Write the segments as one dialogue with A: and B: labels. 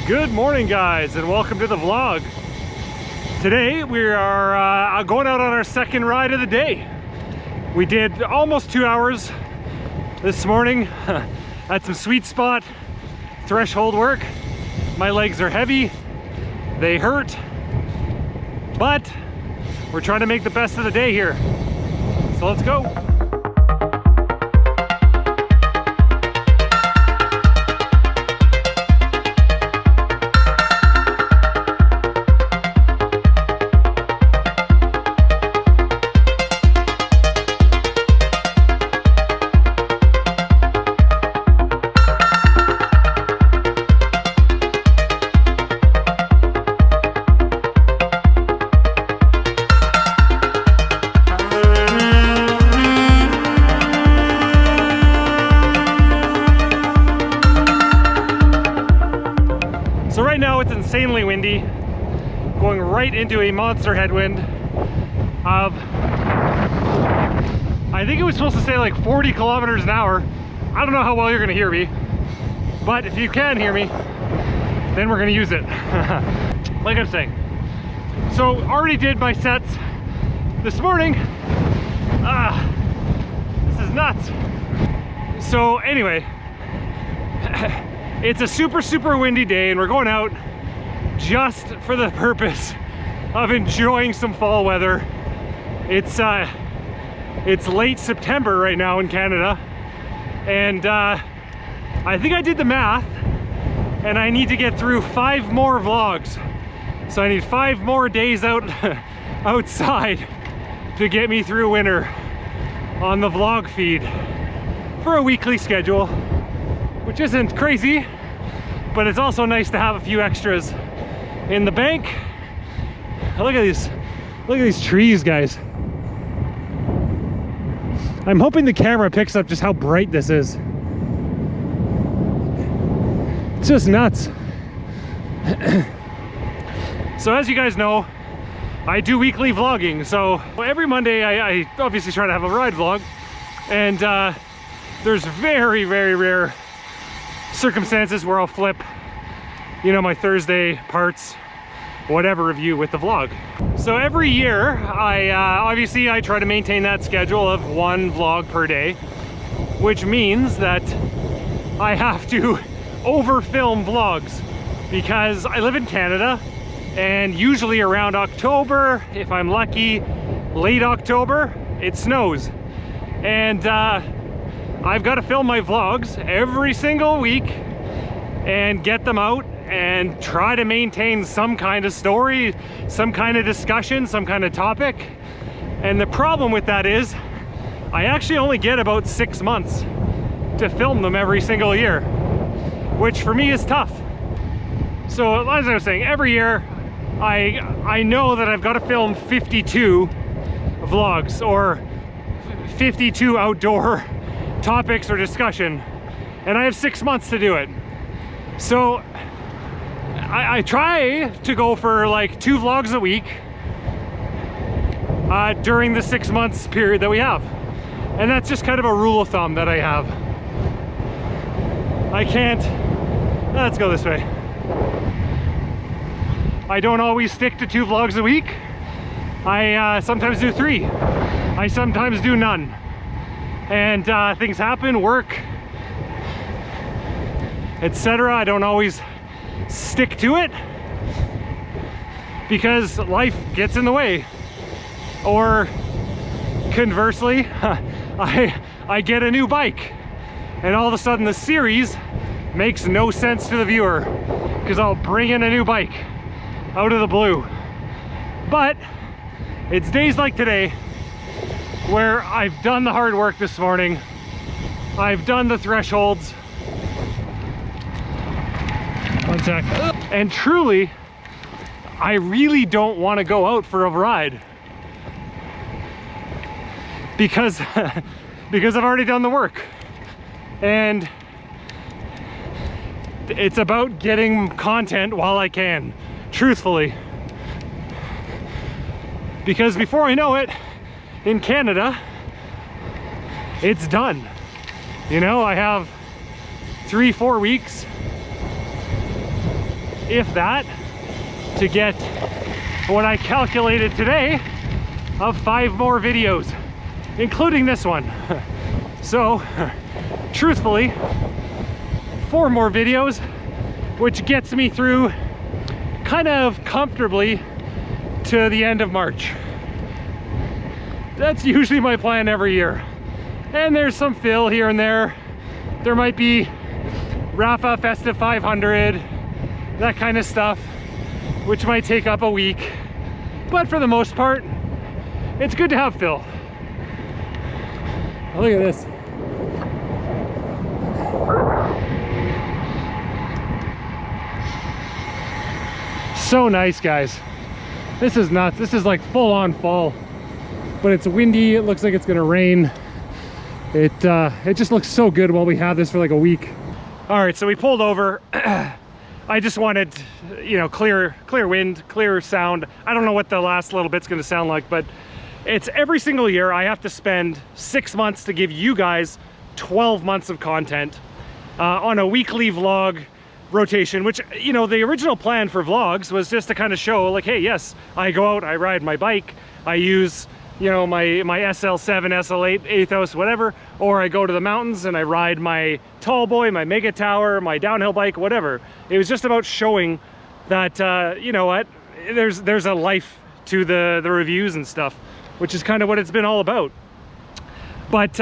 A: Good morning, guys, and welcome to the vlog. Today we are going out on our second ride of the day. We did almost 2 hours this morning at some sweet spot threshold work. My legs are heavy, they hurt, but we're trying to make the best of the day here. So let's go. So right now it's insanely windy, going right into a monster headwind of, I think it was supposed to say like 40 kilometers an hour. I don't know how well you're gonna hear me, but if you can hear me, then we're gonna use it. Like I'm saying. So already did my sets this morning. This is nuts. So anyway, it's a super windy day and we're going out just for the purpose of enjoying some fall weather. It's late September right now in Canada, and I think I did the math and I need to get through 5 more vlogs. So I need 5 more days out outside to get me through winter on the vlog feed for a weekly schedule, which isn't crazy, but it's also nice to have a few extras in the bank. Look at these trees, guys. I'm hoping the camera picks up just how bright this is. It's just nuts. So as you guys know, I do weekly vlogging. So every Monday I obviously try to have a ride vlog, and there's very rare circumstances where I'll flip, you know, my Thursday parts, whatever review with the vlog. So every year, obviously I try to maintain that schedule of 1 vlog per day, which means that I have to over-film vlogs because I live in Canada, and usually around October, if I'm lucky, late October, it snows. And I've got to film my vlogs every single week and get them out and try to maintain some kind of story, some kind of discussion, some kind of topic. And the problem with that is I actually only get about 6 months to film them every single year, which for me is tough. So as I was saying, every year I know that I've got to film 52 vlogs or 52 outdoor topics or discussion, and I have 6 months to do it. So I try to go for like 2 vlogs a week during the 6 months period that we have, and that's just kind of a rule of thumb that I have. I can't, let's go this way. I don't always stick to 2 vlogs a week. I sometimes do 3. I sometimes do none. And things happen, work, etc. I don't always stick to it because life gets in the way. Or conversely, I get a new bike and all of a sudden the series makes no sense to the viewer because I'll bring in a new bike out of the blue. But it's days like today where I've done the hard work this morning, I've done the thresholds. One sec. And truly, I really don't want to go out for a ride because I've already done the work. And it's about getting content while I can, truthfully. Because before I know it, in Canada, it's done. You know, I have 3-4 weeks if that, to get what I calculated today of 5 more videos, including this one. So, truthfully, 4 more videos, which gets me through kind of comfortably to the end of March. That's usually my plan every year. And there's some fill here and there. There might be Rafa Festive 500, that kind of stuff, which might take up a week. But for the most part, it's good to have fill. Oh, look at this. So nice, guys. This is nuts. This is like full on fall, but it's windy. It looks like it's gonna rain. It just looks so good while we have this for like a week. All right, so we pulled over. I just wanted, you know, clear wind, clear sound. I don't know what the last little bit's gonna sound like, but it's every single year I have to spend 6 months to give you guys 12 months of content on a weekly vlog rotation, which, you know, the original plan for vlogs was just to kind of show like, hey, yes, I go out, I ride my bike, I use, you know, my SL7, SL8, Athos, whatever, or I go to the mountains and I ride my tall boy, my mega tower, my downhill bike, whatever. It was just about showing that, you know what, there's a life to the reviews and stuff, which is kind of what it's been all about. But,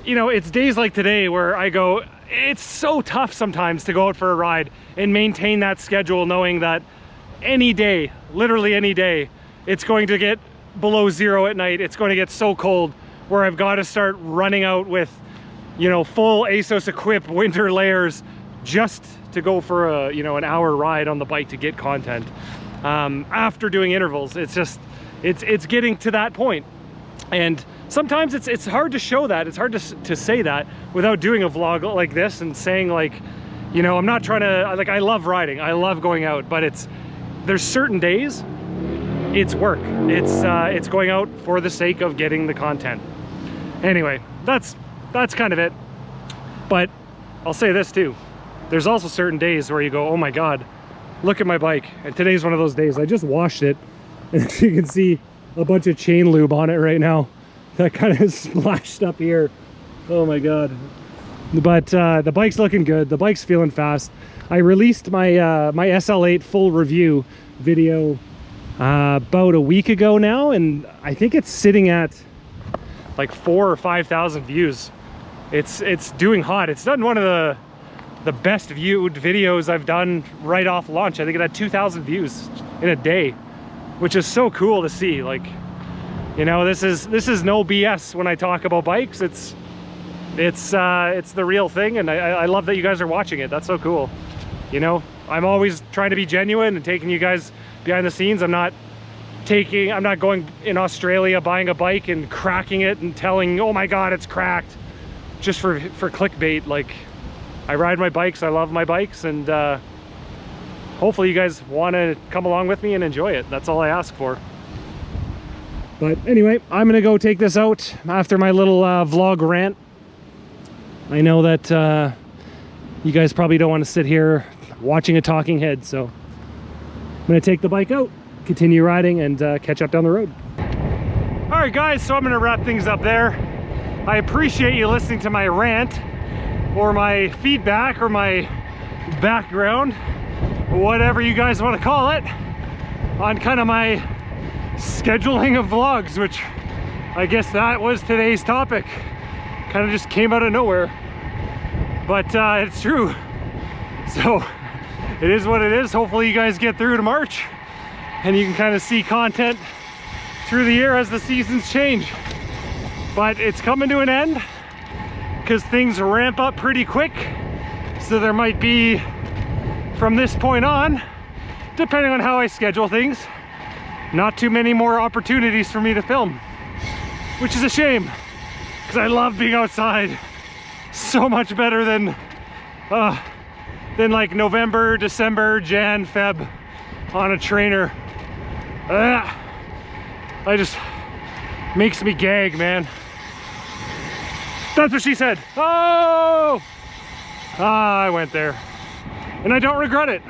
A: you know, it's days like today where I go, it's so tough sometimes to go out for a ride and maintain that schedule, knowing that any day, literally any day, it's going to get below 0 at night. It's going to get so cold where I've got to start running out with, you know, full ASOS equipped winter layers just to go for a, you know, an hour ride on the bike to get content. After doing intervals, it's just, it's getting to that point. And sometimes it's hard to show that. It's hard to say that without doing a vlog like this and saying, like, you know, I'm not trying to, like, I love riding, I love going out, but there's certain days it's work. It's going out for the sake of getting the content. Anyway, that's kind of it. But I'll say this too. There's also certain days where you go, oh my God, look at my bike. And today's one of those days. I just washed it, and you can see a bunch of chain lube on it right now. That kind of splashed up here. Oh my God. But the bike's looking good. The bike's feeling fast. I released my my SL8 full review video about a week ago now, and I think it's sitting at like 4,000 or 5,000 views. It's doing hot. It's done one of the best viewed videos I've done right off launch. I think it had 2,000 views in a day, which is so cool to see. Like, you know, this is no BS when I talk about bikes. It's the real thing, and I love that you guys are watching it. That's so cool. You know, I'm always trying to be genuine and taking you guys behind the scenes. I'm not going in Australia buying a bike and cracking it and telling, oh my God, it's cracked, just for clickbait. Like, I ride my bikes, I love my bikes, and hopefully you guys want to come along with me and enjoy it. That's all I ask for. But anyway, I'm gonna go take this out after my little vlog rant. I know that you guys probably don't want to sit here watching a talking head, so I'm gonna take the bike out, continue riding, and catch up down the road. All right, guys, so I'm gonna wrap things up there. I appreciate you listening to my rant, or my feedback, or my background, whatever you guys want to call it, on kind of my scheduling of vlogs, which I guess that was today's topic. Kind of just came out of nowhere, but it's true. So it is what it is. Hopefully you guys get through to March and you can kind of see content through the year as the seasons change. But it's coming to an end because things ramp up pretty quick. So there might be, from this point on, depending on how I schedule things, not too many more opportunities for me to film, which is a shame because I love being outside so much better than like November, December, Jan, Feb on a trainer. I just makes me gag, man. That's what she said. Oh, I went there and I don't regret it.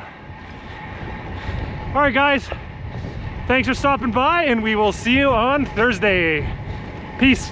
A: All right, guys, thanks for stopping by, and we will see you on Thursday. Peace.